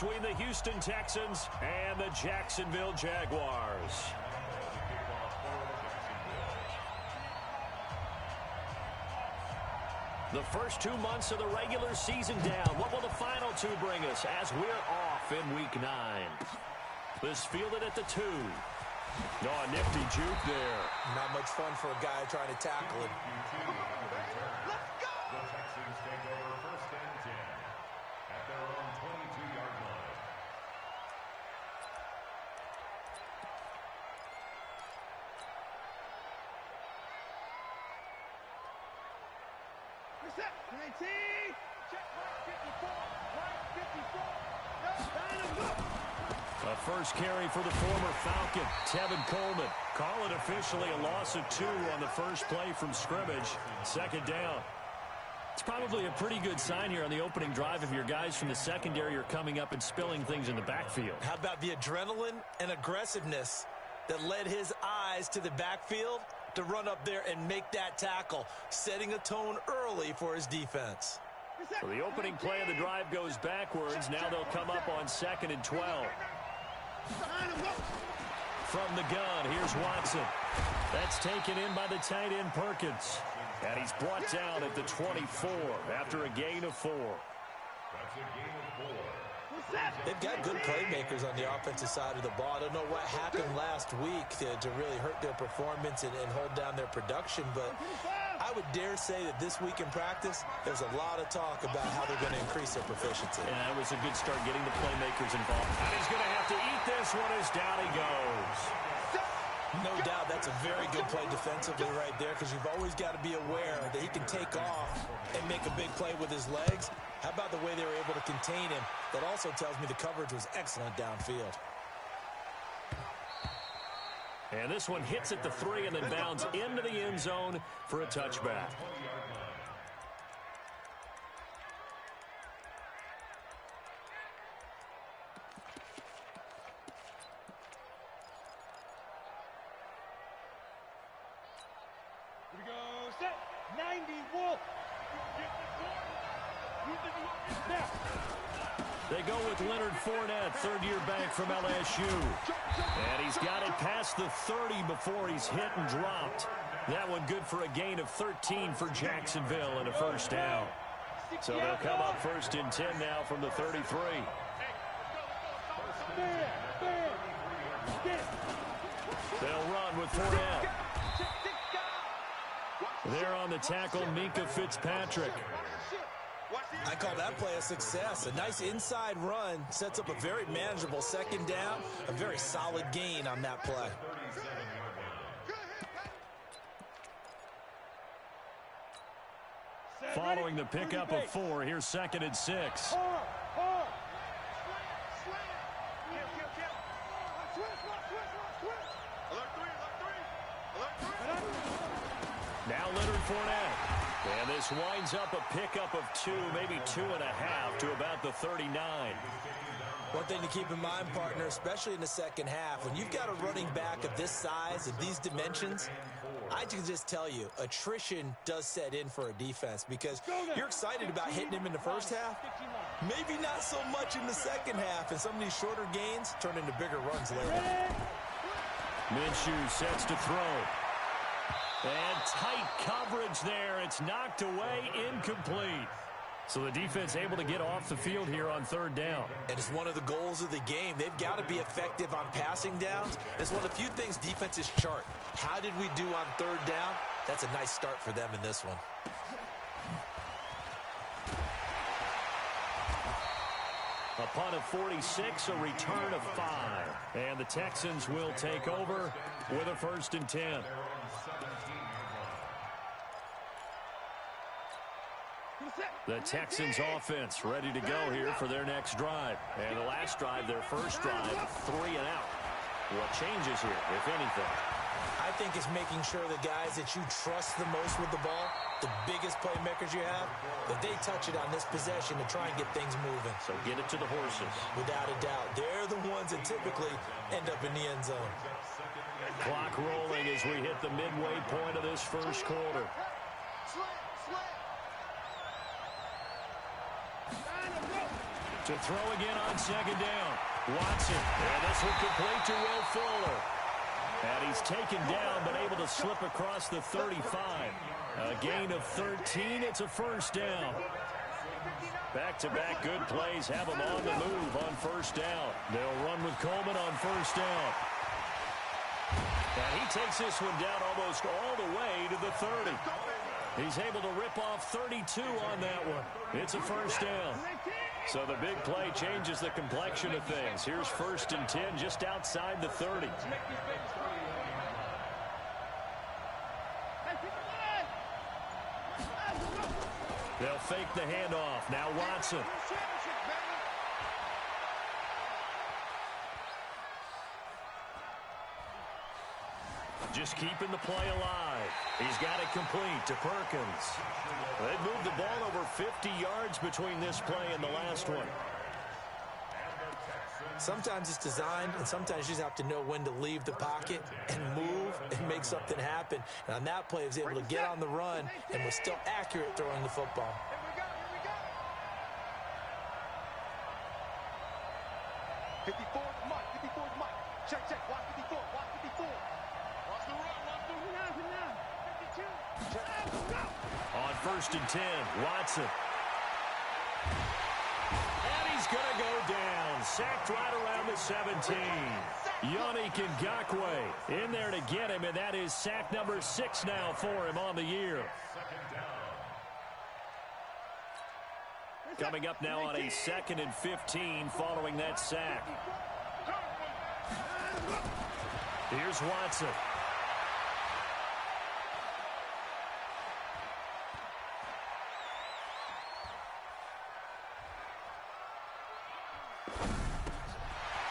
between the Houston Texans and the Jacksonville Jaguars. The first 2 months of the regular season down. What will the final two bring us as we're off in Week 9? This fielded at the 2. Oh, a nifty juke there. Not much fun for a guy trying to tackle it. Let's go! The Texans take over 1st and 10 at their own 22-yard line. Reset. 19. Check right 54. Right 54. Line up. A first carry for the former Falcon, Tevin Coleman. Call it officially a loss of 2 on the first play from scrimmage. 2nd down. It's probably a pretty good sign here on the opening drive if your guys from the secondary are coming up and spilling things in the backfield. How about the adrenaline and aggressiveness that led his eyes to the backfield to run up there and make that tackle, setting a tone early for his defense. So the opening play of the drive goes backwards. Now they'll come up on 2nd and 12. From the gun, here's Watson. That's taken in by the tight end Perkins. And he's brought down at the 24 after a gain of 4. That's a gain of 4. They've got good playmakers on the offensive side of the ball. I don't know what happened last week to really hurt their performance and hold down their production, but I would dare say that this week in practice, there's a lot of talk about how they're going to increase their proficiency. And that was a good start getting the playmakers involved. And he's going to have to eat this one as down he goes. No doubt that's a very good play defensively right there because you've always got to be aware that he can take off and make a big play with his legs. How about the way they were able to contain him? That also tells me the coverage was excellent downfield. And this one hits at the 3 and then bounds into the end zone for a touchback. Here we go. Set. 90. Wolf. Now. They go with Leonard Fournette, third-year back from LSU. And he's got it past the 30 before he's hit and dropped. That one good for a gain of 13 for Jacksonville and a first down. So they'll come up 1st and 10 now from the 33. They'll run with Fournette. There on the tackle, Minkah Fitzpatrick. I call that play a success. A nice inside run sets up a very manageable 2nd down. A very solid gain on that play. Following the pickup of 4, here's 2nd and 6. Now Leonard Fournette. And this winds up a pickup of 2, maybe 2.5 to about the 39. One thing to keep in mind, partner, especially in the 2nd half, when you've got a running back of this size and these dimensions, I can just tell you, attrition does set in for a defense because you're excited about hitting him in the 1st half. Maybe not so much in the 2nd half, and some of these shorter gains turn into bigger runs later. Minshew sets to throw. And tight coverage there. It's knocked away, incomplete. So the defense able to get off the field here on 3rd down. And it's one of the goals of the game. They've got to be effective on passing downs. It's one of the few things defenses chart. How did we do on 3rd down? That's a nice start for them in this one. A punt of 46, a return of 5. And the Texans will take over with a 1st and 10. The Texans offense ready to go here for their next drive. And the last drive, their first drive, 3 and out. What changes here, if anything? I think it's making sure the guys that you trust the most with the ball, the biggest playmakers you have, that they touch it on this possession to try and get things moving. So get it to the horses. Without a doubt. They're the ones that typically end up in the end zone. Clock rolling as we hit the midway point of this first quarter. To throw again on second down. Watson. And this will complete to Will Fuller. And he's taken down, but able to slip across the 35. A gain of 13. It's a first down. Back-to-back good plays have them on the move on first down. They'll run with Coleman on first down. And he takes this one down almost all the way to the 30. He's able to rip off 32 on that one. It's a first down. So the big play changes the complexion of things. Here's 1st and 10 just outside the 30. They'll fake the handoff. Now Watson. Just keeping the play alive. He's got it complete to Perkins. They've moved the ball over 50 yards between this play and the last one. Sometimes it's designed, and sometimes you just have to know when to leave the pocket and move and make something happen. And on that play, he was able to get on the run and was still accurate throwing the football. Here we go. 54 is Mike. 54 is Mike. Check, check. Watch 54. Watch 54. Watch the run. Watch the run. 52. Check. Go. On 1st and 10, Watson. And he's going to go down. Sacked right around the 17. Yannick Ngakoue in there to get him, and that is sack number 6 now for him on the year. Coming up now on a 2nd and 15 following that sack. Here's Watson.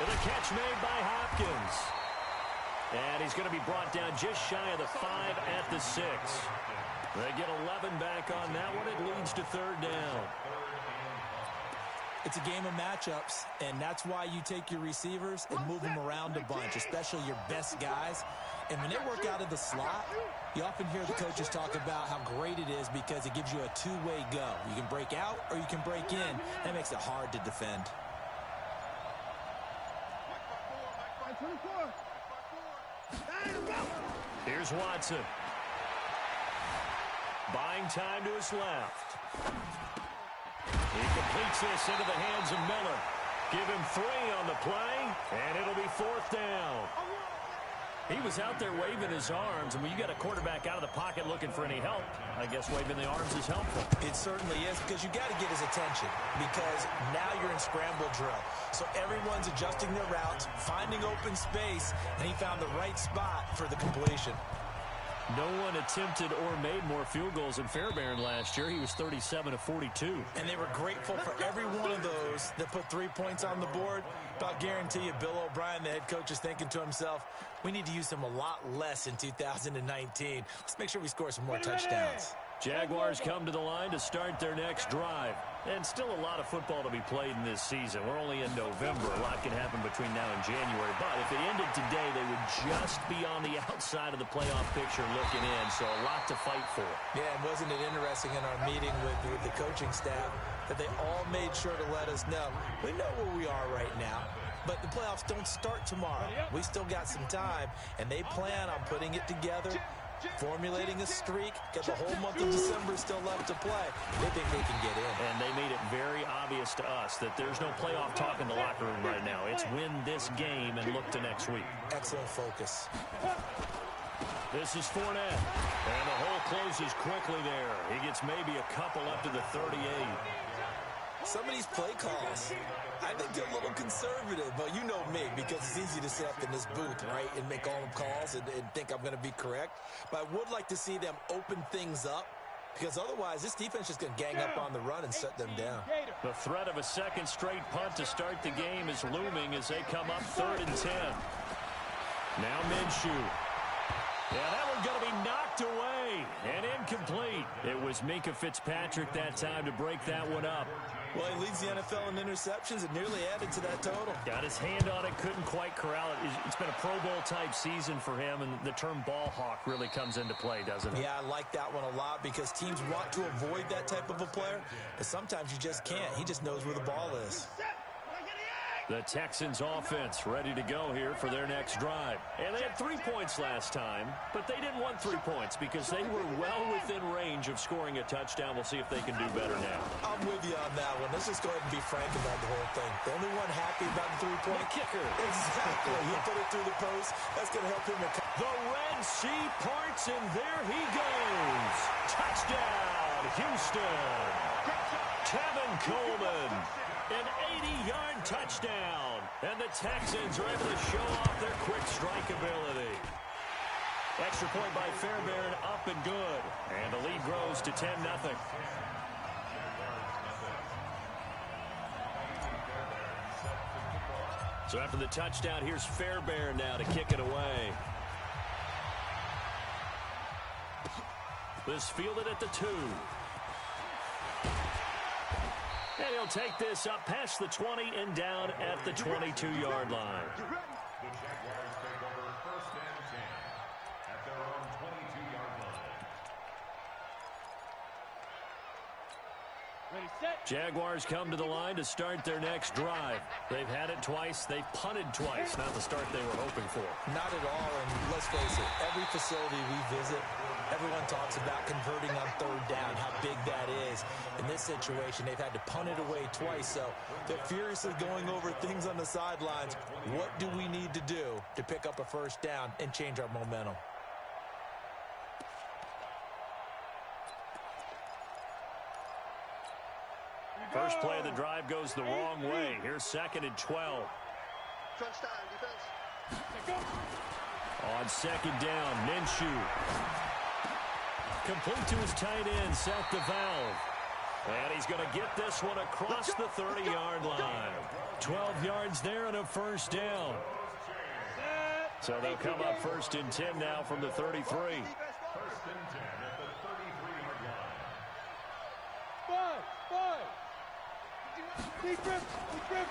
The catch made by Hopkins. And he's going to be brought down just shy of the 5 at the 6. They get 11 back on that one. It leads to 3rd down. It's a game of matchups, and that's why you take your receivers and move them around a bunch, especially your best guys. And when they work out of the slot, you often hear the coaches talk about how great it is because it gives you a two-way go. You can break out or you can break in. That makes it hard to defend. Here's Watson. Buying time to his left. He completes this into the hands of Miller. Give him 3 on the play, and it'll be 4th down. He was out there waving his arms, and when you got a quarterback out of the pocket looking for any help, I guess waving the arms is helpful. It certainly is, because you got to get his attention, because now you're in scramble drill. So everyone's adjusting their routes, finding open space, and he found the right spot for the completion. No one attempted or made more field goals than Fairbairn last year. He was 37 of 42. And they were grateful for every one of those that put 3 points on the board. But I'll guarantee you, Bill O'Brien, the head coach, is thinking to himself, we need to use him a lot less in 2019. Let's make sure we score some more touchdowns. Jaguars come to the line to start their next drive. And still a lot of football to be played in this season. We're only in November. A lot can happen between now and January. But if it ended today, they would just be on the outside of the playoff picture looking in. So a lot to fight for. Yeah, and wasn't it interesting in our meeting with the coaching staff that they all made sure to let us know, we know where we are right now. But the playoffs don't start tomorrow. We still got some time, and they plan on putting it together, formulating a streak, got the whole month of December still left to play. They think they can get in. And they made it very obvious to us that there's no playoff talk in the locker room right now. It's win this game and look to next week. Excellent focus. This is Fournette. And the hole closes quickly there. He gets maybe a couple up to the 38. Some of these play calls, I think they're a little conservative, but you know me, because it's easy to sit up in this booth, right, and make all the calls and think I'm going to be correct. But I would like to see them open things up, because otherwise this defense is going to gang up on the run and shut them down. The threat of a second straight punt to start the game is looming as they come up 3rd and 10. Now Minshew. Yeah, that one's going to be knocked away and incomplete. It was Minkah Fitzpatrick that time to break that one up. Well, he leads the NFL in interceptions and nearly added to that total. Got his hand on it, couldn't quite corral it. It's been a Pro Bowl-type season for him, and the term ball hawk really comes into play, doesn't it? Yeah, I like that one a lot because teams want to avoid that type of a player, but sometimes you just can't. He just knows where the ball is. The Texans offense ready to go here for their next drive. And they had 3 points last time, but they didn't want 3 points because they were well within range of scoring a touchdown. We'll see if they can do better now. I'm with you on that one. Let's just go ahead and be frank about the whole thing. The only one happy about the 3-point kicker. Exactly. He put it through the post. That's going to help him. The Red Sea parts, and there he goes. Touchdown, Houston. Kevin Coleman. An 80-yard touchdown. And the Texans are able to show off their quick strike ability. Extra point by Fairbairn, up and good. And the lead grows to 10-0. So after the touchdown, here's Fairbairn now to kick it away. This fielded at the 2. And he'll take this up past the 20 and down at the 22-yard line. The Jaguars take over 1st and 10 at their own 22-yard line. Ready, set. Jaguars come to the line to start their next drive. They've had it twice. They've punted twice. Not the start they were hoping for. Not at all, and let's face it, every facility we visit, everyone talks about converting on 3rd down, how big that is. In this situation, they've had to punt it away twice, so they're furiously going over things on the sidelines. What do we need to do to pick up a 1st down and change our momentum? First play of the drive goes the wrong way. Here's 2nd and 12. Touchdown, defense. On 2nd down, Minshew. Complete to his tight end, Seth the Valve. And he's going to get this one across the 30-yard line. 12 yards there and a 1st down. So they'll come up 1st and 10 now from the 33. 1st and 10 at the 33-yard line.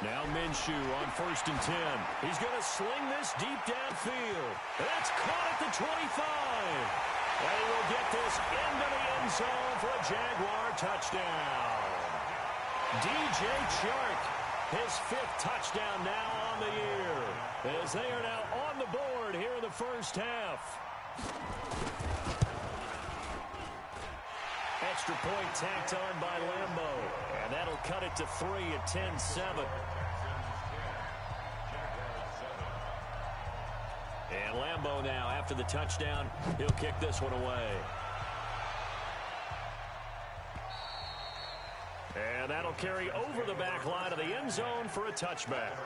Now Minshew on 1st and 10. He's going to sling this deep downfield. That's caught at the 25. And he will get this into the end zone for a Jaguar touchdown. DJ Chark, his 5th touchdown now on the year, as they are now on the board here in the first half. Extra point tacked on by Lambo, and that'll cut it to 3 at 10-7. And Lambo now, after the touchdown, he'll kick this one away. And that'll carry over the back line of the end zone for a touchback.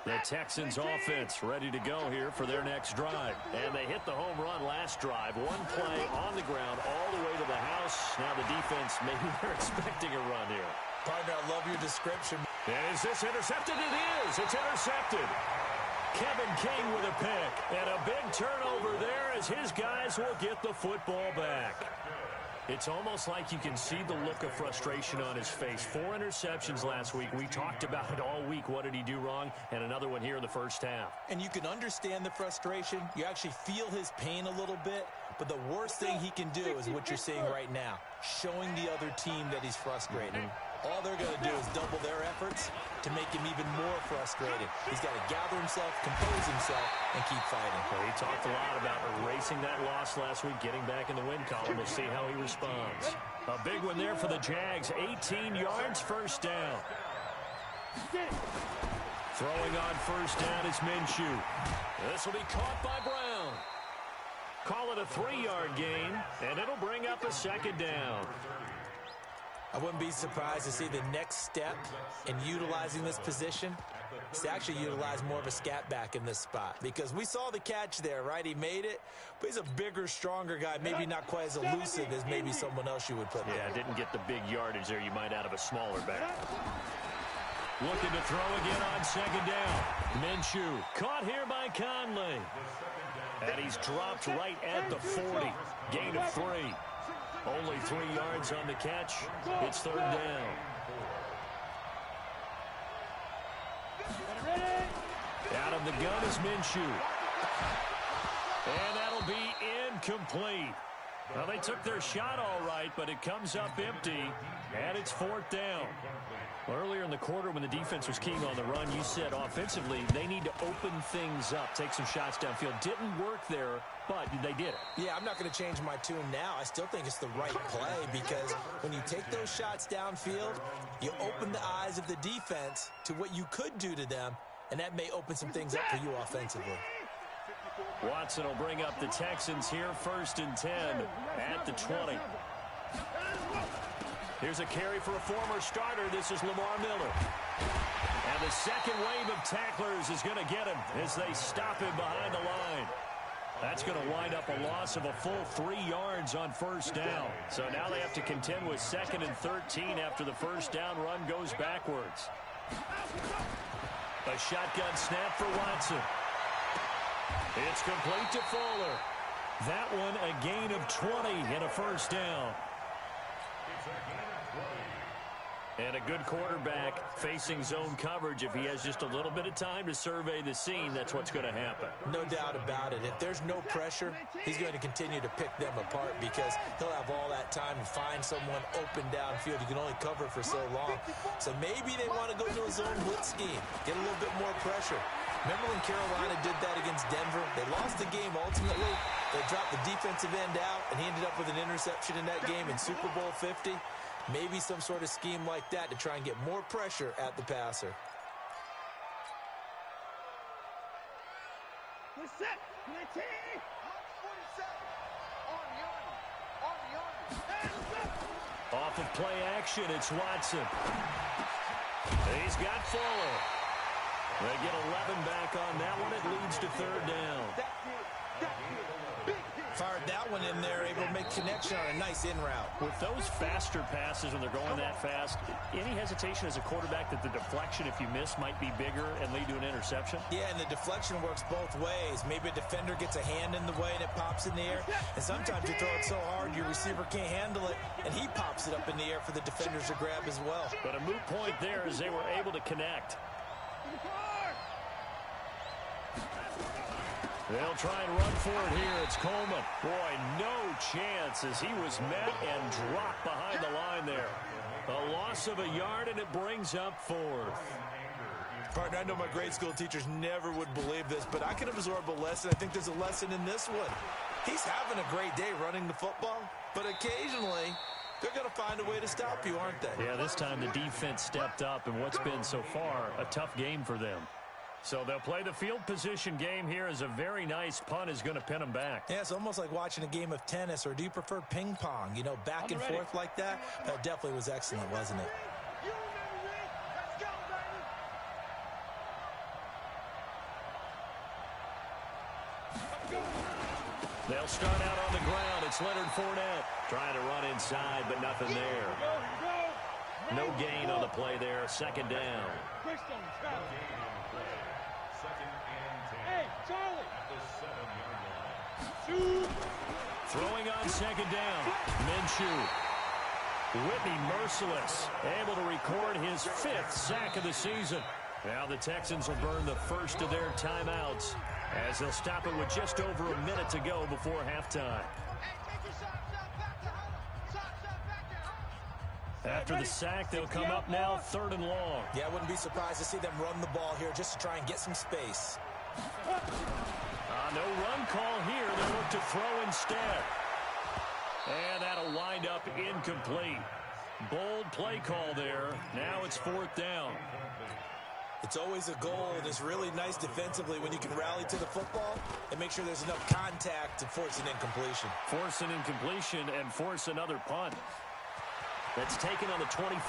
The Texans offense ready to go here for their next drive. And they hit the home run last drive. One play on the ground all the way to the house. Now the defense, maybe they're expecting a run here. Partner, I love your description. And is this intercepted? It is. It's intercepted. Kevin King with a pick. And a big turnover there as his guys will get the football back. It's almost like you can see the look of frustration on his face. 4 interceptions last week. We talked about it all week. What did he do wrong? And another one here in the first half. And you can understand the frustration. You actually feel his pain a little bit. But the worst thing he can do is what you're seeing right now, showing the other team that he's frustrated. All they're going to do is double their efforts to make him even more frustrated. He's got to gather himself, compose himself, and keep fighting. Well, he talked a lot about erasing that loss last week, getting back in the win column. We'll see how he responds. A big one there for the Jags. 18 yards, 1st down. Throwing on 1st down is Minshew. This will be caught by Brown. Call it a 3-yard gain, and it'll bring up a 2nd down. I wouldn't be surprised to see the next step in utilizing this position is to actually utilize more of a scat back in this spot. Because we saw the catch there, right? He made it, but he's a bigger, stronger guy, maybe not quite as elusive as maybe someone else you would put there. Yeah, didn't get the big yardage there you might out of a smaller back. Looking to throw again on second down. Minshew caught here by Conley. And he's dropped right at the 40. Gain of 3. Only 3 yards on the catch. It's third down. Out of the gun is Minshew. And that'll be incomplete. Well, they took their shot all right, but it comes up empty, and it's fourth down. Well, earlier in the quarter when the defense was keying on the run, you said offensively they need to open things up, take some shots downfield. Didn't work there, but they did it. Yeah, I'm not going to change my tune now. I still think it's the right play because when you take those shots downfield, you open the eyes of the defense to what you could do to them, and that may open some things up for you offensively. Watson will bring up the Texans here, 1st and 10 at the 20. Here's a carry for a former starter. This is Lamar Miller. And the second wave of tacklers is going to get him as they stop him behind the line. That's going to wind up a loss of a full 3 yards on first down. So now they have to contend with 2nd and 13 after the first down run goes backwards. A shotgun snap for Watson. It's complete to Fuller. That one a gain of 20 and a first down. And a good quarterback facing zone coverage. If he has just a little bit of time to survey the scene, that's what's going to happen. No doubt about it. If there's no pressure, he's going to continue to pick them apart because he'll have all that time to find someone open downfield. You can only cover for so long. So maybe they want to go to a zone blitz scheme, get a little bit more pressure. Remember when Carolina did that against Denver? They lost the game ultimately. They dropped the defensive end out, and he ended up with an interception in that game in Super Bowl 50. Maybe some sort of scheme like that to try and get more pressure at the passer. Off of play action, it's Watson. He's got Fuller. They get 11 back on that one. It leads to third down. Fired that one in there, able to make connection on a nice in route. With those faster passes when they're going that fast, any hesitation as a quarterback that the deflection, if you miss, might be bigger and lead to an interception? Yeah, and the deflection works both ways. Maybe a defender gets a hand in the way and it pops in the air. And sometimes you throw it so hard your receiver can't handle it, and he pops it up in the air for the defenders to grab as well. But a moot point there as they were able to connect. They'll try and run for it here. It's Coleman. Boy, no chance as he was met and dropped behind the line there. A loss of a yard, and it brings up fourth. Partner, I know my grade school teachers never would believe this, but I can absorb a lesson. I think there's a lesson in this one. He's having a great day running the football, but occasionally they're going to find a way to stop you, aren't they? Yeah, this time the defense stepped up, and what's been so far a tough game for them. So they'll play the field position game here as a very nice punt is going to pin them back. Yeah, it's almost like watching a game of tennis, or do you prefer ping pong? You know, back and forth like that? That definitely was excellent, wasn't it? They'll start out on the ground. It's Leonard Fournette trying to run inside, but nothing there. No gain on the play there. Second down. Hey, Charlie! Throwing on second down. Minshew. Whitney merciless. Able to record his 5th sack of the season. Now the Texans will burn the first of their timeouts as they'll stop it with just over a minute to go before halftime. After the sack, they'll come up now 3rd and long. Yeah, I wouldn't be surprised to see them run the ball here just to try and get some space. No run call here. They'll look to throw instead. And that'll wind up incomplete. Bold play call there. Now it's 4th down. It's always a goal, and it's really nice defensively when you can rally to the football and make sure there's enough contact to force an incompletion. Force an incompletion and force another punt. That's taken on the 25.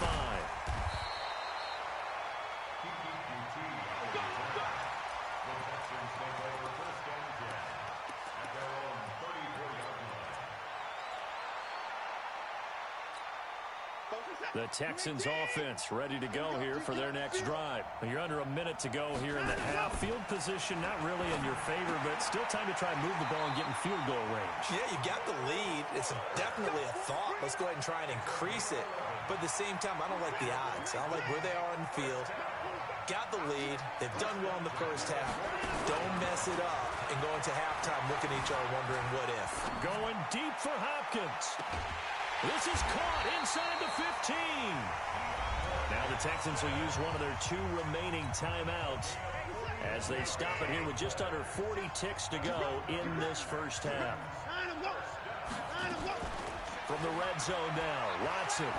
The Texans offense ready to go here for their next drive. You're under a minute to go here in the half. Field position not really in your favor, but still time to try and move the ball and get in field goal range. Yeah, you got the lead. It's definitely a thought. Let's go ahead and try and increase it. But at the same time, I don't like the odds. I don't like where they are on the field. Got the lead. They've done well in the first half. Don't mess it up and go into halftime looking at each other wondering what if. Going deep for Hopkins. This is caught inside the 15. Now the Texans will use one of their 2 remaining timeouts as they stop it here with just under 40 ticks to go in this first half. From the red zone now, Watson.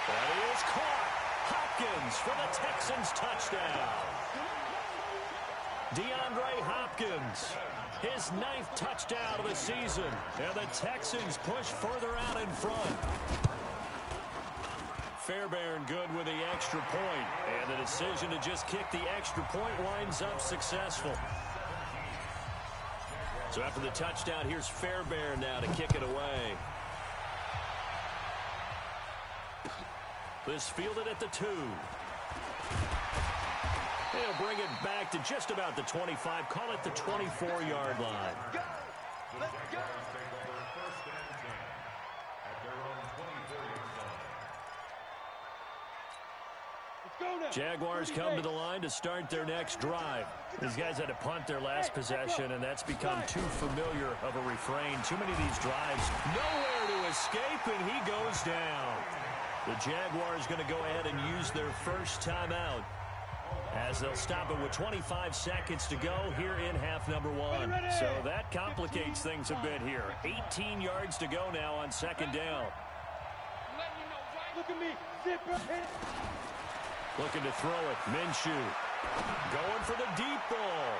That is caught. Hopkins for the Texans touchdown. DeAndre Hopkins, his 9th touchdown of the season, and the Texans push further out in front. Fairbairn good with the extra point, and the decision to just kick the extra point winds up successful. So after the touchdown, here's Fairbairn now to kick it away. This fielded at the 2. He'll bring it back to just about the 25. Call it the 24-yard line. Let's go. Take over first and 10 at their own 24-yard line. Jaguars come to the line to start their next drive. These guys had to punt their last possession, and that's become too familiar of a refrain. Too many of these drives, nowhere to escape, and he goes down. The Jaguars going to go ahead and use their first timeout as they'll stop it with 25 seconds to go here in half number 1. So that complicates things a bit here. 18 yards to go now on second down. Look at me. Zipper. Looking to throw it. Minshew going for the deep ball.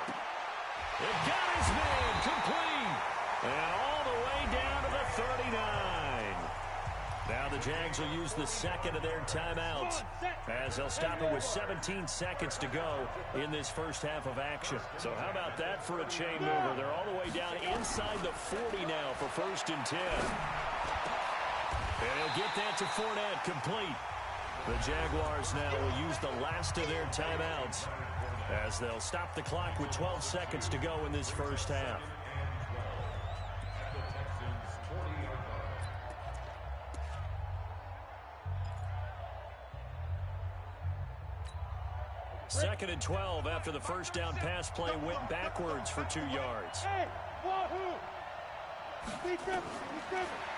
It got his man complete. And all the way down to the 39. Now the Jags will use the second of their timeouts as they'll stop it with 17 seconds to go in this first half of action. So how about that for a chain mover? They're all the way down inside the 40 now for first and 10. And he'll get that to Fournette complete. The Jaguars now will use the last of their timeouts as they'll stop the clock with 12 seconds to go in this first half. Second and 12 after the first down pass play went backwards for 2 yards.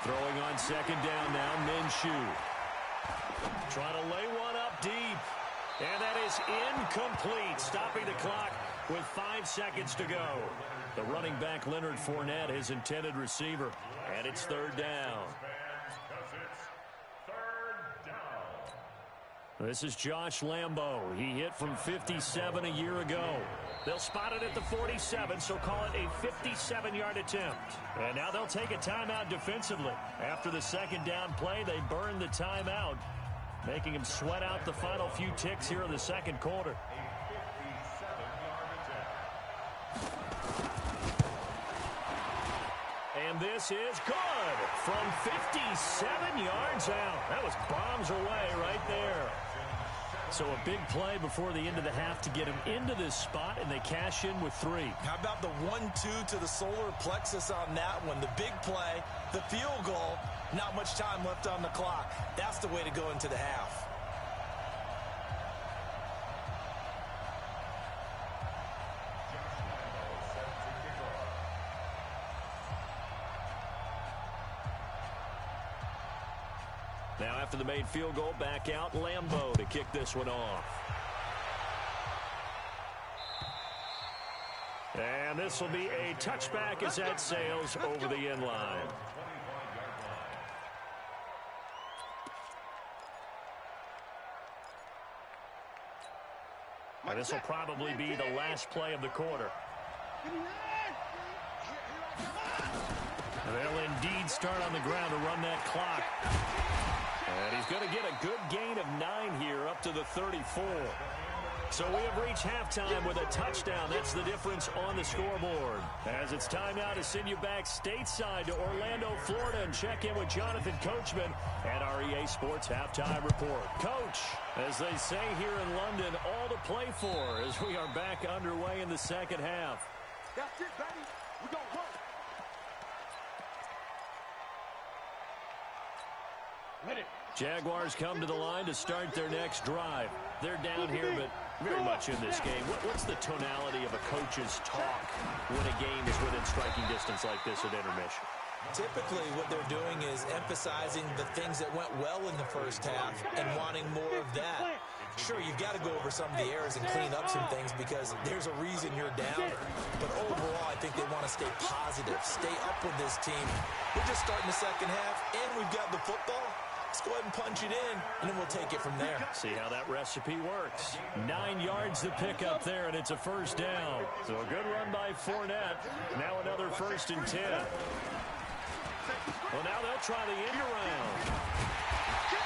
Throwing on second down now, Minshew. Trying to lay one up deep. And that is incomplete, stopping the clock with 5 seconds to go. The running back, Leonard Fournette, his intended receiver. And it's third down. This is Josh Lambo. He hit from 57 a year ago. They'll spot it at the 47, so call it a 57-yard attempt. And now they'll take a timeout defensively. After the second down play, they burn the timeout, making him sweat out the final few ticks here in the second quarter. And this is good from 57 yards out. That was bombs away right there. So a big play before the end of the half to get him into this spot, and they cash in with 3. How about the 1-2 to the solar plexus on that one? The big play, the field goal, not much time left on the clock. That's the way to go into the half. Now after the made field goal, back out Lambo to kick this one off. And this will be a touchback as that sails over the end line. And this will probably be the last play of the quarter. And they'll indeed start on the ground to run that clock. And he's going to get a good gain of 9 here up to the 34. So we have reached halftime with a touchdown. That's the difference on the scoreboard. As it's time now to send you back stateside to Orlando, Florida, and check in with Jonathan Coachman at our EA Sports Halftime Report. Coach, as they say here in London, all to play for as we are back underway in the second half. That's it, baby. We're going to work. Jaguars come to the line to start their next drive. They're down here, but very much in this game. What's the tonality of a coach's talk when a game is within striking distance like this at intermission? Typically, what they're doing is emphasizing the things that went well in the first half and wanting more of that. Sure, you've got to go over some of the errors and clean up some things because there's a reason you're down. But overall, I think they want to stay positive, stay up with this team. We're just starting the second half, and we've got the football. Let's go ahead and punch it in, and then we'll take it from there. See how that recipe works. 9 yards to pick up there, and it's a first down. So a good run by Fournette. Now another 1st and 10. Well, now they'll try the end around.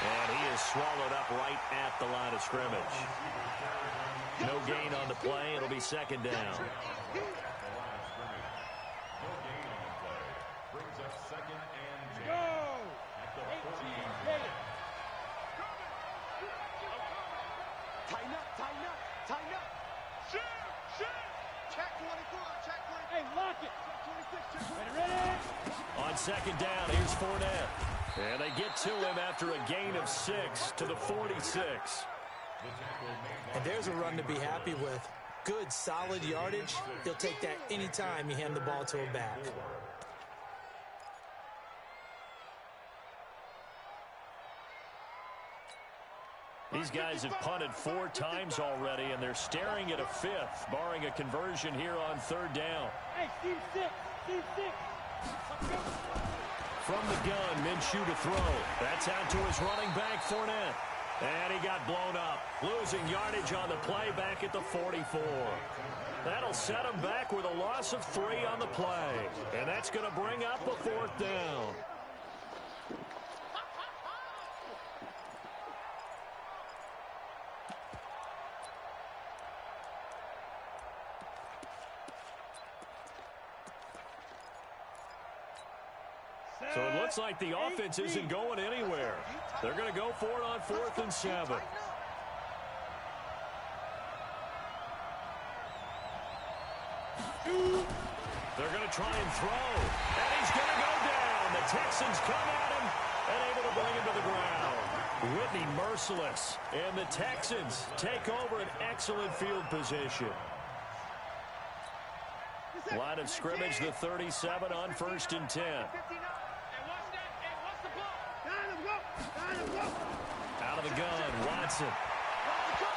And he is swallowed up right at the line of scrimmage. No gain on the play. It'll be second down. Tighten up. Shoot. Check 24. Check 24. Hey, lock it. Check 26. Ready. On second down, here's Fournette. And they get to him after a gain of 6 to the 46. And there's a run to be happy with. Good, solid yardage. He'll take that anytime you hand the ball to a back. These guys have punted 4 times already, and they're staring at a 5th, barring a conversion here on 3rd down. Hey, Steve 6. From the gun, Minshew to throw. That's out to his running back, Fournette. And he got blown up, losing yardage on the play back at the 44. That'll set him back with a loss of 3 on the play. And that's going to bring up a 4th down. So it looks like the offense isn't going anywhere. They're going to go for it on 4th and 7. They're going to try and throw. And he's going to go down. The Texans come at him and able to bring him to the ground. Whitney merciless. And the Texans take over an excellent field position. Line of scrimmage, the 37 on 1st and 10. Out of the gun, Watson.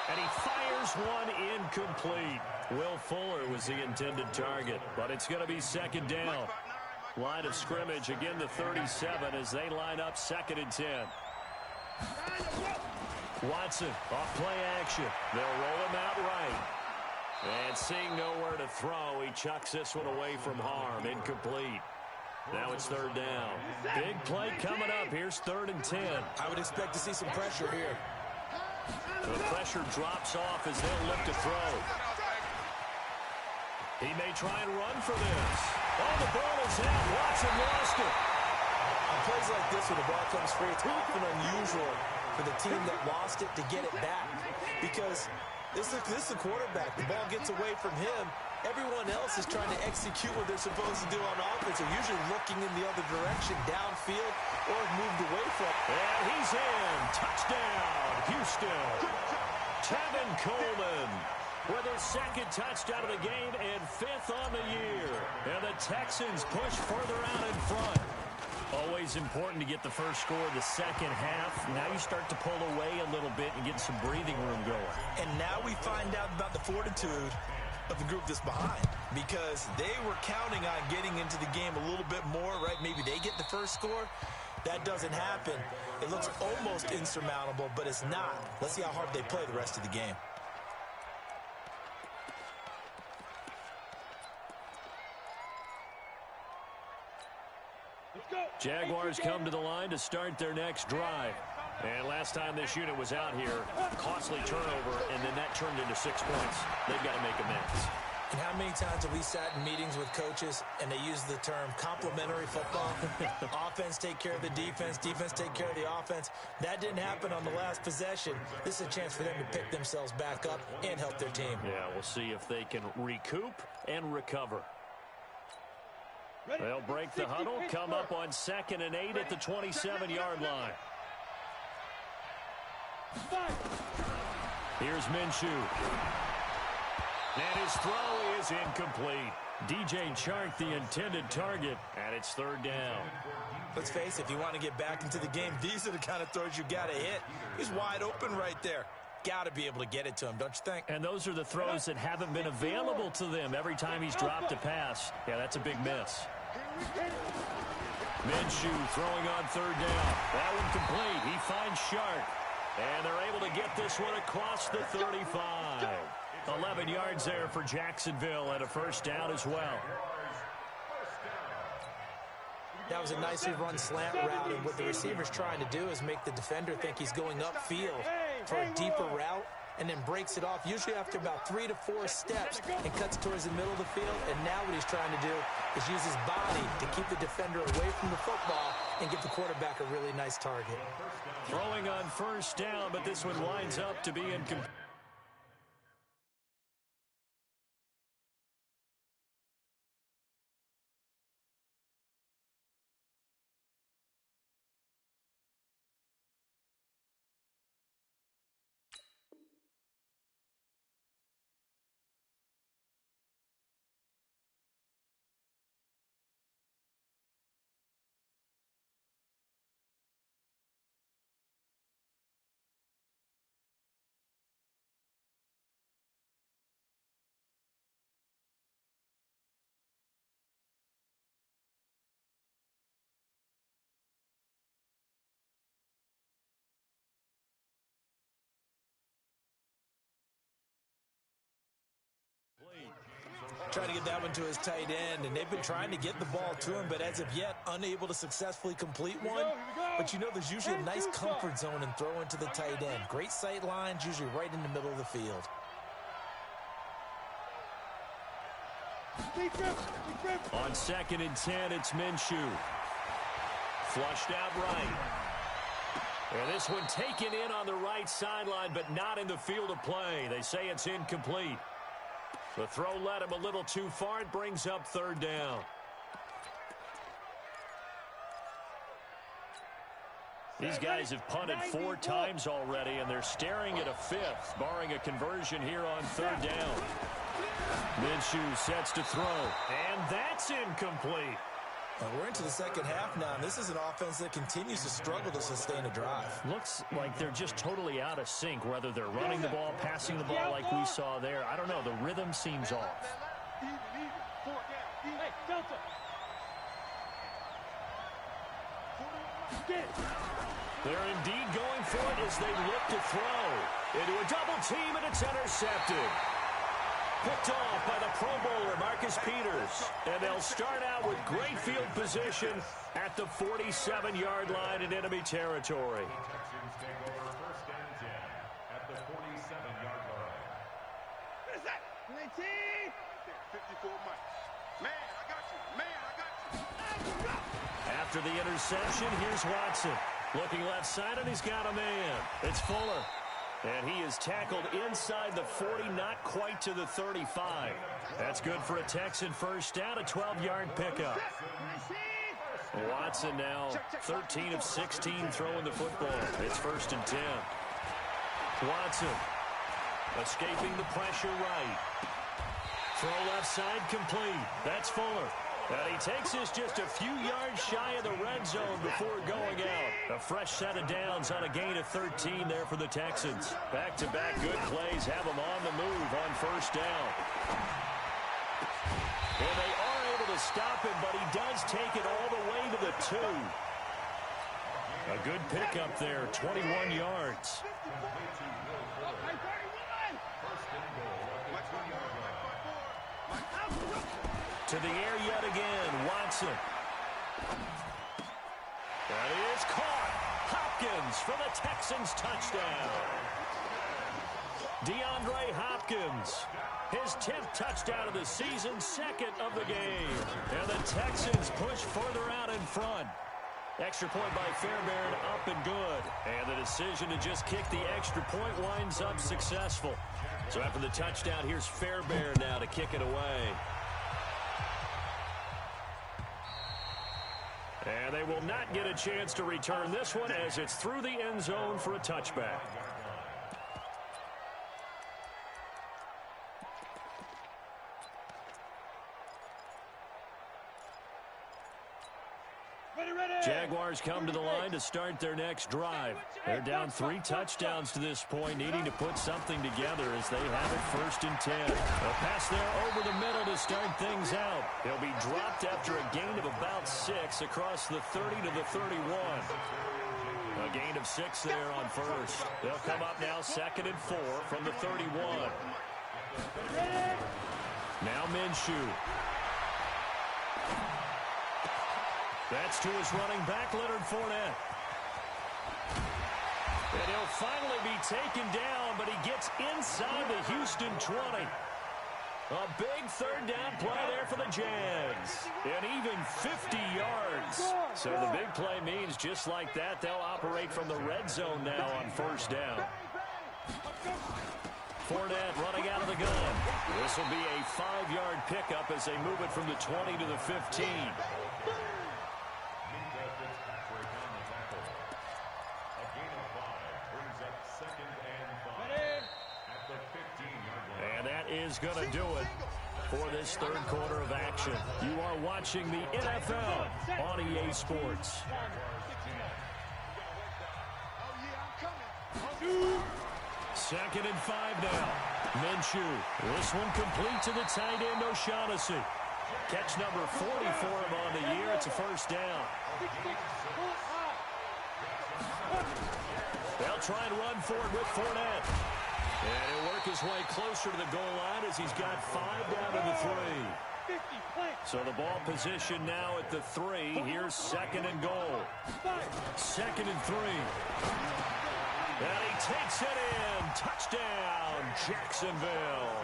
And he fires one incomplete. Will Fuller was the intended target, but it's going to be second down. Line of scrimmage, again the 37 as they line up 2nd and 10. Watson off play action. They'll roll him out right. And seeing nowhere to throw, he chucks this one away from harm. Incomplete. Now it's 3rd down. Big play coming up. Here's 3rd and 10. I would expect to see some pressure here. The pressure drops off as they'll look to throw. He may try and run for this. Oh, the ball is out. Watson lost it. On plays like this, when the ball comes free, it's often unusual for the team that lost it to get it back. Because this is the quarterback. The ball gets away from him. Everyone else is trying to execute what they're supposed to do on offense. They're usually looking in the other direction, downfield, or moved away from. And he's in. Touchdown, Houston. Tevin Coleman with his 2nd touchdown of the game and 5th on the year. And the Texans push further out in front. Always important to get the first score of the second half. Now you start to pull away a little bit and get some breathing room going. And now we find out about the fortitude of the group that's behind, because they were counting on getting into the game a little bit more, right? Maybe they get the first score. That doesn't happen. It looks almost insurmountable, but it's not. Let's see how hard they play the rest of the game. Jaguars come to the line to start their next drive. And last time this unit was out here, costly turnover, and then that turned into 6 points. They've got to make amends. And how many times have we sat in meetings with coaches and they use the term complementary football? Offense take care of the defense, defense take care of the offense. That didn't happen on the last possession. This is a chance for them to pick themselves back up and help their team. Yeah, we'll see if they can recoup and recover. They'll break the huddle, come up on 2nd and 8 at the 27-yard line. Here's Minshew. And his throw is incomplete. DJ Chark, the intended target, and it's 3rd down. Let's face it, if you want to get back into the game, these are the kind of throws you got to hit. He's wide open right there. Got to be able to get it to him, don't you think? And those are the throws that haven't been available to them every time he's dropped a pass. Yeah, that's a big miss. Minshew throwing on 3rd down. That one complete. He finds Chark. And they're able to get this one across the 35. 11 yards there for Jacksonville and a 1st down as well. That was a nicely run slant route, and what the receiver's trying to do is make the defender think he's going upfield for a deeper route, and then breaks it off, usually after about 3 to 4 steps, and cuts towards the middle of the field. And now what he's trying to do is use his body to keep the defender away from the football and give the quarterback a really nice target. Throwing on 1st down, but this one winds up to be incomplete. Trying to get that one to his tight end, and they've been trying to get the ball to him, but as of yet, unable to successfully complete one. But you know, there's usually a nice comfort zone in throwing to the tight end. Great sight lines, usually right in the middle of the field. On 2nd and 10, it's Minshew. Flushed out right. And this one taken in on the right sideline, but not in the field of play. They say it's incomplete. The throw led him a little too far. It brings up 3rd down. These guys have punted 4 times already, and they're staring at a 5th, barring a conversion here on 3rd down. Minshew sets to throw, and that's incomplete. We're into the 2nd half now, and this is an offense that continues to struggle to sustain a drive. Looks like they're just totally out of sync, whether they're running the ball, passing the ball like we saw there. I don't know. The rhythm seems off. They're indeed going for it as they look to throw. Into a double team, and it's intercepted. Picked off by the Pro Bowler, Marcus Peters. And they'll start out with great field position at the 47-yard line in enemy territory. Texans take over 1st and 10 at the 47-yard line. What is that? 19. 54 Mike. Man, I got you. Man, I got you. After the interception, here's Watson. Looking left side, and he's got a man. It's Fuller. And he is tackled inside the 40, not quite to the 35. That's good for a Texan 1st down, a 12-yard pickup. Watson now 13 of 16 throwing the football. It's 1st and 10. Watson escaping the pressure right. Throw left side complete. That's Fuller. And he takes us just a few yards shy of the red zone before going out. A fresh set of downs on a gain of 13 there for the Texans. Back-to-back good plays have them on the move on 1st down. And they are able to stop him, but he does take it all the way to the 2. A good pickup there, 21 yards. To the air yet again, Watson. That is caught. Hop Hopkins for the Texans touchdown. DeAndre Hopkins, his 10th touchdown of the season, second of the game. And the Texans push further out in front. Extra point by Fairbairn, up and good. And the decision to just kick the extra point winds up successful. So after the touchdown, here's Fairbairn now to kick it away. And they will not get a chance to return this one as it's through the end zone for a touchback. Jaguars come to the line to start their next drive. They're down 3 touchdowns to this point, needing to put something together as they have it 1st and 10. A pass there over the middle to start things out. He'll be dropped after a gain of about 6 across the 30 to the 31. A gain of 6 there on first. They'll come up now 2nd and 4 from the 31. Now Minshew. That's to his running back, Leonard Fournette. And he'll finally be taken down, but he gets inside the Houston 20. A big 3rd down play there for the Jags. And even 50 yards. So the big play means just like that, they'll operate from the red zone now on 1st down. Fournette running out of the gun. This will be a 5-yard pickup as they move it from the 20 to the 15. Is going to do it for this 3rd quarter of action. You are watching the NFL on EA Sports. 2nd and 5 now. Minshew. This one complete to the tight end, O'Shaughnessy. Catch number 40 for him on the year. It's a 1st down. They'll try and run for it with Fournette. And he'll work his way closer to the goal line as he's got 5 down to the 3. So the ball position now at the 3. Here's 2nd and goal. 2nd and 3. And he takes it in. Touchdown, Jacksonville.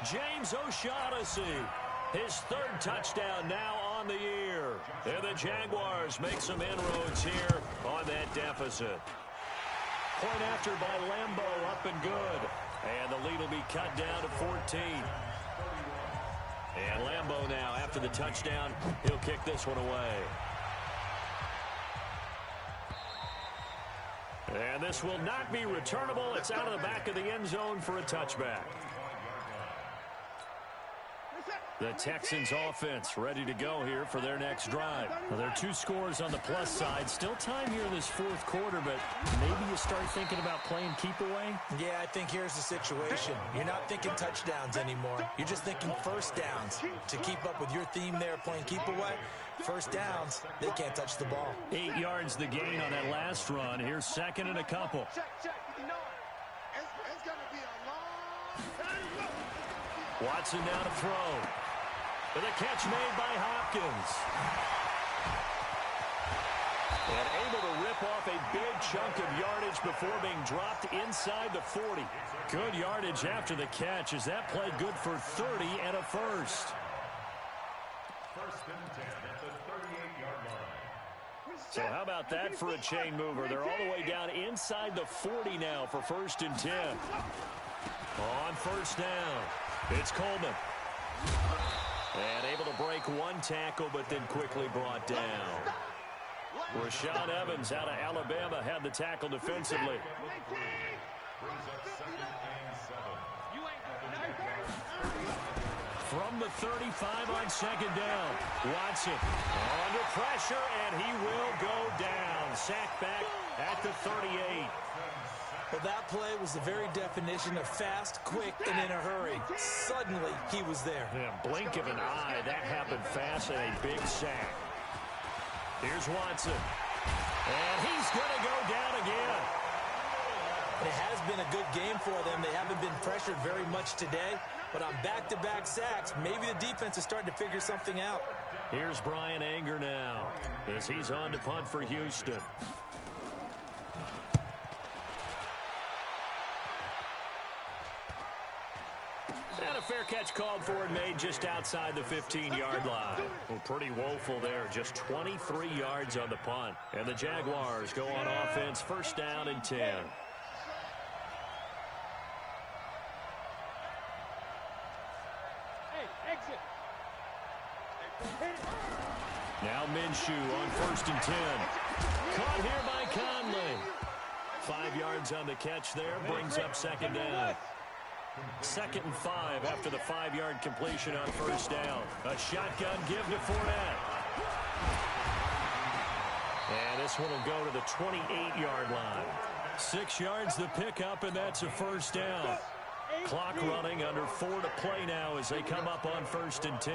James O'Shaughnessy, his 3rd touchdown now on the year. And the Jaguars make some inroads here on that deficit. Point after by Lambeau, up and good. And the lead will be cut down to 14. And Lambeau now, after the touchdown, he'll kick this one away. And this will not be returnable. It's out of the back of the end zone for a touchback. The Texans offense ready to go here for their next drive. Well, there are 2 scores on the plus side. Still time here in this 4th quarter, but maybe you start thinking about playing keep away? Yeah, I think here's the situation. You're not thinking touchdowns anymore. You're just thinking 1st downs. To keep up with your theme there, playing keep away, 1st downs, they can't touch the ball. 8 yards the gain on that last run. Here's 2nd and a couple. Watson now to throw. With a catch made by Hopkins. And able to rip off a big chunk of yardage before being dropped inside the 40. Good yardage after the catch as that play good for 30 and a 1st. 1st and 10 at the 38-yard line. So how about that for a chain mover? They're all the way down inside the 40 now for 1st and 10. On 1st down, it's Coleman. And able to break 1 tackle, but then quickly brought down. Rashaan Evans out of Alabama had the tackle defensively. From the 35 on 2nd down, Watson under pressure, and he will go down. Sacked back at the 38. Well, that play was the very definition of fast, quick, and in a hurry. Suddenly, he was there. Yeah, blink of an eye. That happened fast and a big sack. Here's Watson. And he's going to go down again. It has been a good game for them. They haven't been pressured very much today. But on back-to-back sacks, maybe the defense is starting to figure something out. Here's Brian Anger now as he's on to punt for Houston. catch called for and made just outside the 15-yard line. Well, pretty woeful there. Just 23 yards on the punt. And the Jaguars go on offense, first down and 10. Now Minshew on first and 10. Caught here by Conley. 5 yards on the catch there. Brings up second down. 2nd and 5 after the 5-yard completion on first down. A shotgun give to Fournette. And this one will go to the 28-yard line. 6 yards the pickup, and that's a first down. Clock running, under 4 to play now as they come up on first and 10.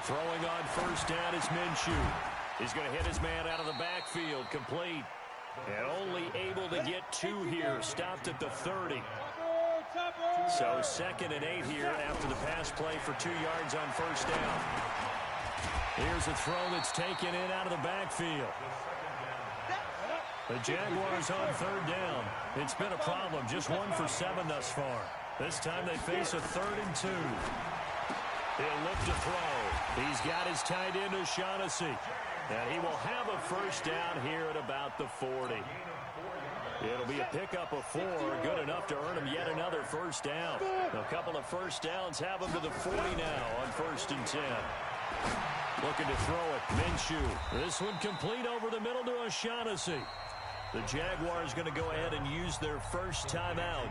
Throwing on first down is Minshew. He's going to hit his man out of the backfield, complete. And only able to get 2 here, stopped at the 30. So 2nd and 8 here after the pass play for 2 yards on first down. Here's a throw that's taken in out of the backfield. The Jaguars on 3rd down. It's been a problem, just 1 for 7 thus far. This time they face a 3rd and 2. He'll look to throw. He's got his tight end O'Shaughnessy. And he will have a first down here at about the 40. It'll be a pickup of 4, good enough to earn him yet another first down. A couple of first downs have him to the 40 now on first and 10. Looking to throw it, Minshew. This one complete over the middle to O'Shaughnessy. The Jaguars going to go ahead and use their first timeout.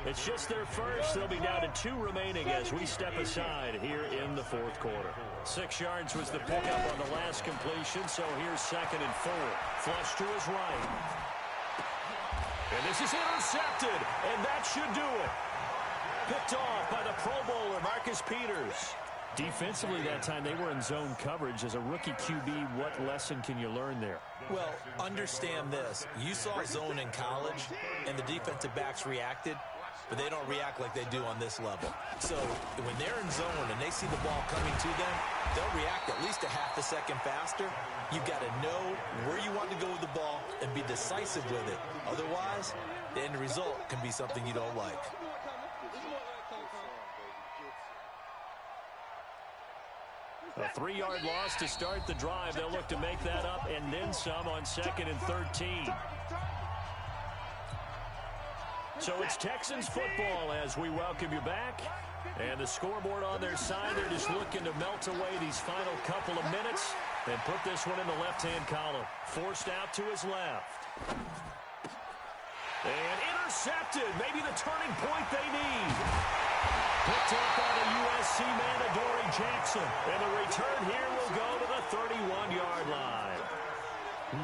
It's just their first. They'll be down to 2 remaining as we step aside here in the 4th quarter. 6 yards was the pickup on the last completion, so here's 2nd and 4. Flush to his right. And this is intercepted, and that should do it. Picked off by the Pro Bowler, Marcus Peters. Defensively that time, they were in zone coverage. As a rookie QB, what lesson can you learn there? Well, understand this. You saw zone in college, and the defensive backs reacted, but they don't react like they do on this level. So when they're in zone and they see the ball coming to them, they'll react at least a half a second faster. You've got to know where you want to go with the ball and be decisive with it. Otherwise, the end result can be something you don't like. A 3-yard loss to start the drive. They'll look to make that up and then some on 2nd and 13. So it's Texans football as we welcome you back. And the scoreboard on their side, they're just looking to melt away these final couple of minutes and put this one in the left-hand column. Forced out to his left. And intercepted. Maybe the turning point they need. Picked up by the USC man, Adoree Jackson. And the return here will go to the 31-yard line.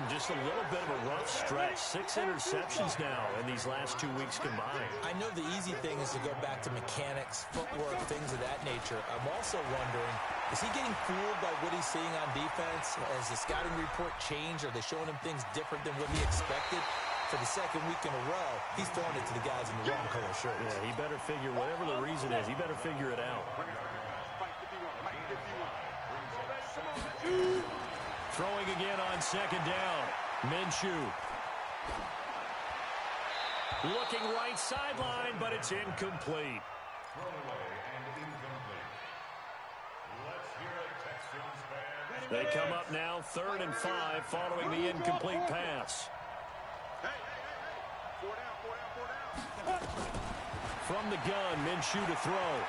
Just a little bit of a rough stretch. 6 interceptions now in these last 2 weeks combined. I know the easy thing is to go back to mechanics, footwork, things of that nature. I'm also wondering, is he getting fooled by what he's seeing on defense? Has the scouting report changed? Are they showing him things different than what he expected? For the 2nd week in a row, he's throwing it to the guys in the wrong color shirts. Yeah, he better figure, whatever the reason is, he better figure it out. Throwing again on 2nd down. Minshew. Looking right sideline, but it's incomplete. They come up now 3rd and 5 following the incomplete pass. From the gun, Minshew to throw.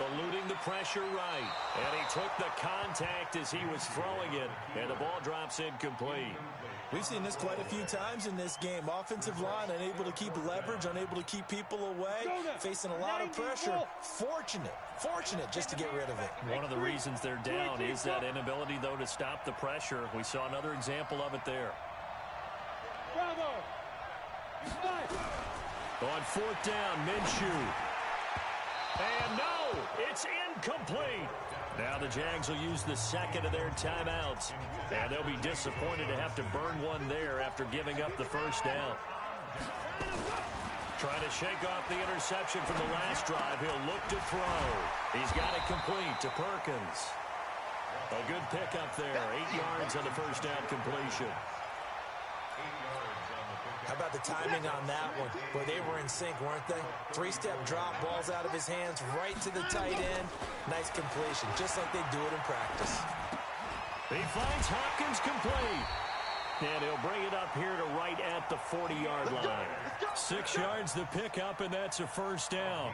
Eluding the pressure right. And he took the contact as he was throwing it. And the ball drops incomplete. We've seen this quite a few times in this game. Offensive line unable to keep leverage, unable to keep people away, facing a lot of pressure. Fortunate just to get rid of it. One of the reasons they're down is that inability, though, to stop the pressure. We saw another example of it there. On 4th down, Minshew. And no, it's incomplete. Now the Jags will use the 2nd of their timeouts. And they'll be disappointed to have to burn one there after giving up the first down. Trying to shake off the interception from the last drive. He'll look to throw. He's got it complete to Perkins. A good pickup there. 8 yards on the first down completion. How about the timing on that one? Boy, they were in sync, weren't they? Three-step drop, balls out of his hands, right to the tight end. Nice completion, just like they do it in practice. He finds Hopkins complete. And he'll bring it up here to right at the 40-yard line. 6 yards to pick up, and that's a first down.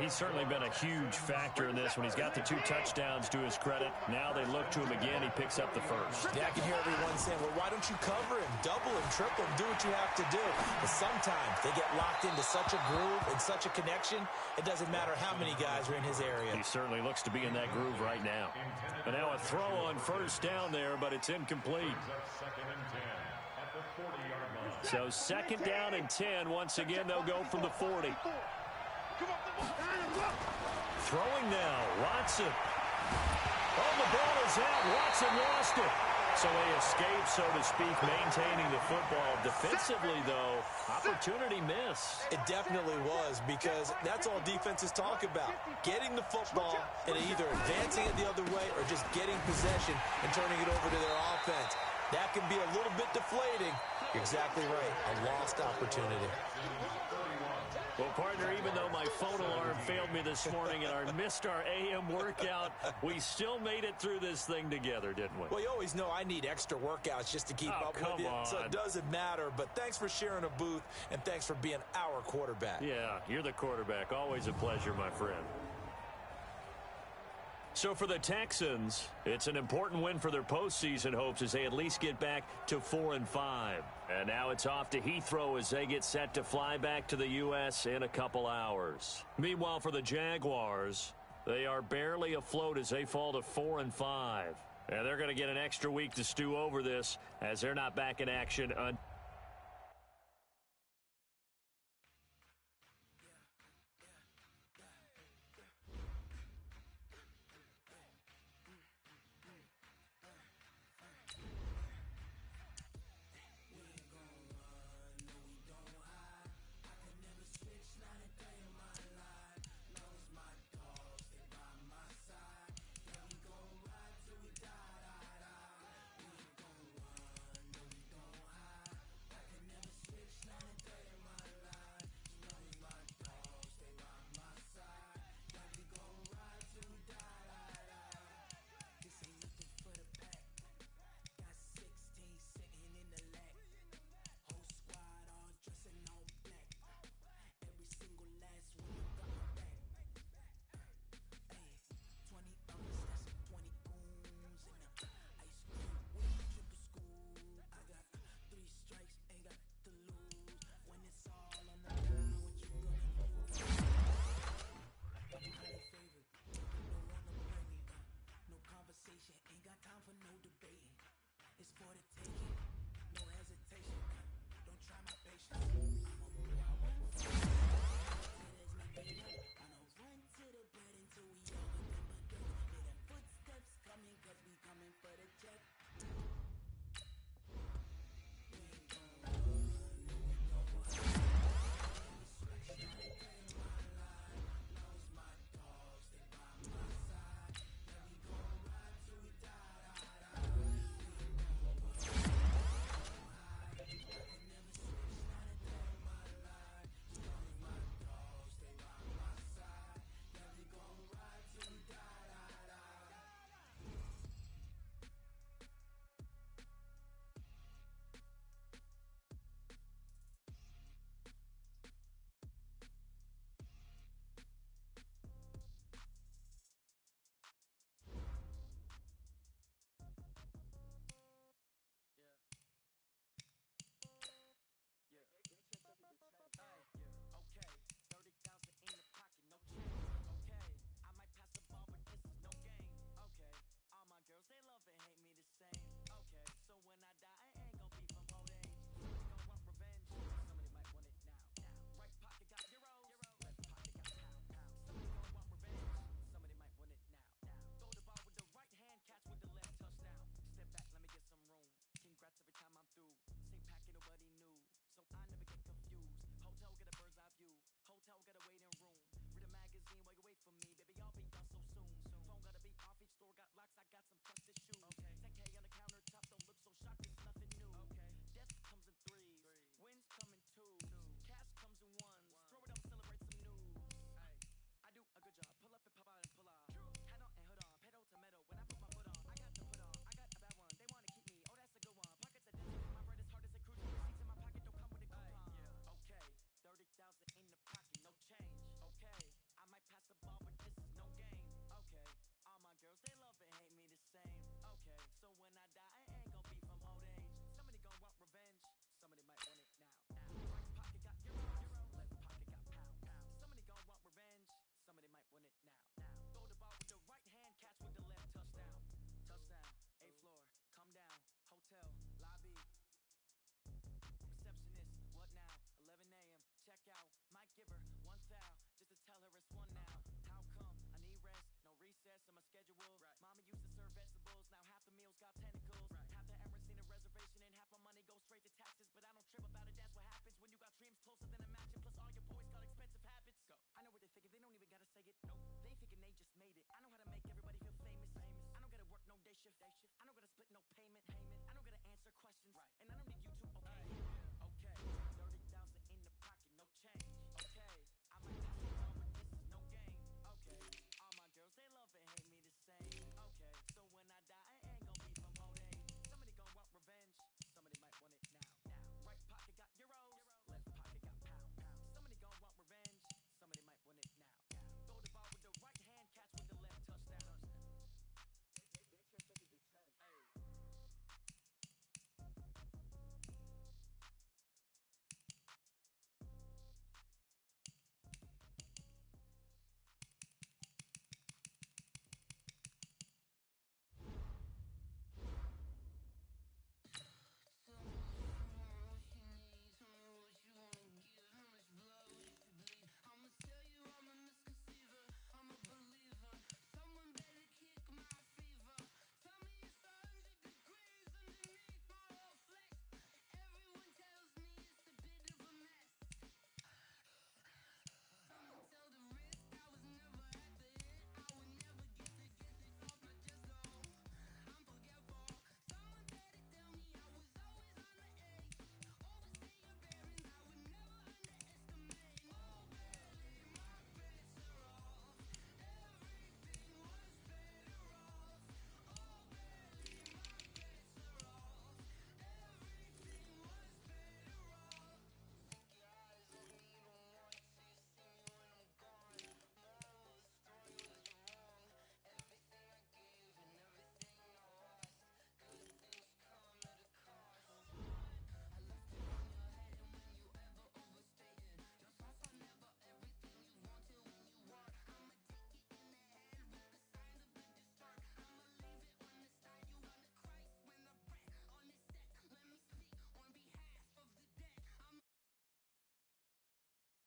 He's certainly been a huge factor in this when he's got the 2 touchdowns to his credit. Now they look to him again. He picks up the first. Yeah, I can hear everyone saying, well, why don't you cover him, double him, triple him, do what you have to do. But sometimes they get locked into such a groove and such a connection, it doesn't matter how many guys are in his area. He certainly looks to be in that groove right now. And now a throw on first down there, but it's incomplete. So 2nd down and 10. Once again, they'll go from the 40. Throwing now, Watson. Oh, the ball is out. Watson lost it. So they escape, so to speak, maintaining the football. Defensively, though, opportunity miss. It definitely was, because that's all defenses talk about. Getting the football and either advancing it the other way or just getting possession and turning it over to their offense. That can be a little bit deflating. You're exactly right. A lost opportunity. Well, partner, even though my phone alarm failed me this morning and I missed our AM workout, we still made it through this thing together, didn't we? Well, you always know I need extra workouts just to keep up with you, so it doesn't matter. But thanks for sharing a booth, and thanks for being our quarterback. Yeah, you're the quarterback. Always a pleasure, my friend. So for the Texans, it's an important win for their postseason hopes as they at least get back to 4-5. And now it's off to Heathrow as they get set to fly back to the U.S. in a couple hours. Meanwhile, for the Jaguars, they are barely afloat as they fall to 4-5. And they're going to get an extra week to stew over this as they're not back in action until shift. I don't gotta split no payment. I don't gotta answer questions. And I don't